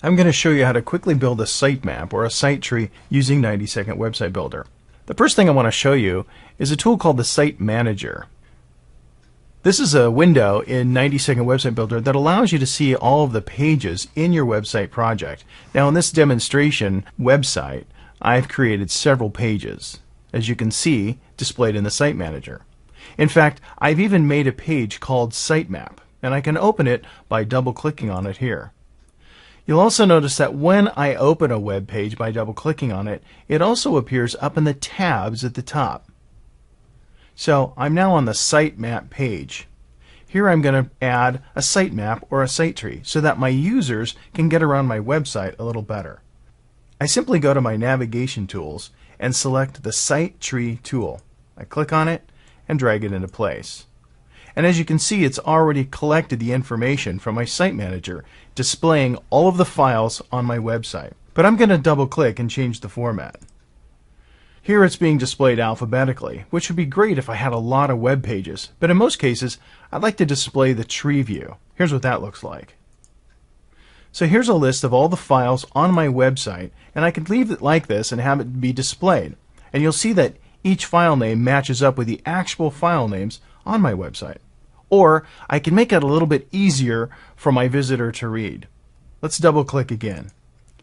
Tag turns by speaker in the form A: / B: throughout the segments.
A: I'm going to show you how to quickly build a sitemap or a site tree using 90-Second Website Builder. The first thing I want to show you is a tool called the Site Manager. This is a window in 90-Second Website Builder that allows you to see all of the pages in your website project. Now in this demonstration website, I've created several pages, as you can see displayed in the Site Manager. In fact, I've even made a page called Sitemap, and I can open it by double-clicking on it here. You'll also notice that when I open a web page by double-clicking on it, it also appears up in the tabs at the top. So I'm now on the sitemap page. Here I'm going to add a sitemap or a site tree so that my users can get around my website a little better. I simply go to my navigation tools and select the Site Tree tool. I click on it and drag it into place. And as you can see, it's already collected the information from my Site Manager, displaying all of the files on my website. But I'm going to double click and change the format. Here it's being displayed alphabetically, which would be great if I had a lot of web pages, but in most cases I'd like to display the tree view. Here's what that looks like. So here's a list of all the files on my website, and I could leave it like this and have it be displayed. And you'll see that each file name matches up with the actual file names on my website. Or I can make it a little bit easier for my visitor to read. Let's double click again.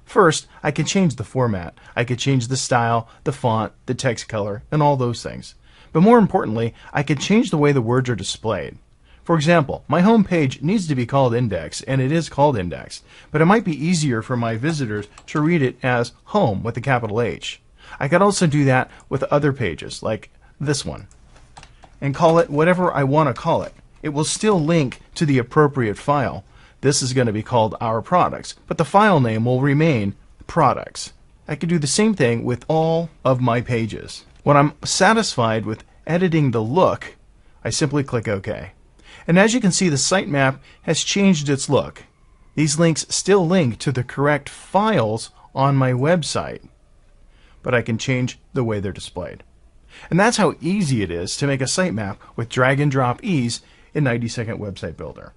A: First, I can change the format. I could change the style, the font, the text color, and all those things. But more importantly, I could change the way the words are displayed. For example, my home page needs to be called Index, and it is called Index, but it might be easier for my visitors to read it as Home with a capital H. I could also do that with other pages, like this one, and call it whatever I want to call it. It will still link to the appropriate file. This is going to be called Our Products, but the file name will remain Products. I could do the same thing with all of my pages. When I'm satisfied with editing the look, I simply click OK. And as you can see, the sitemap has changed its look. These links still link to the correct files on my website, but I can change the way they're displayed. And that's how easy it is to make a sitemap with drag and drop ease in 90-Second Website Builder.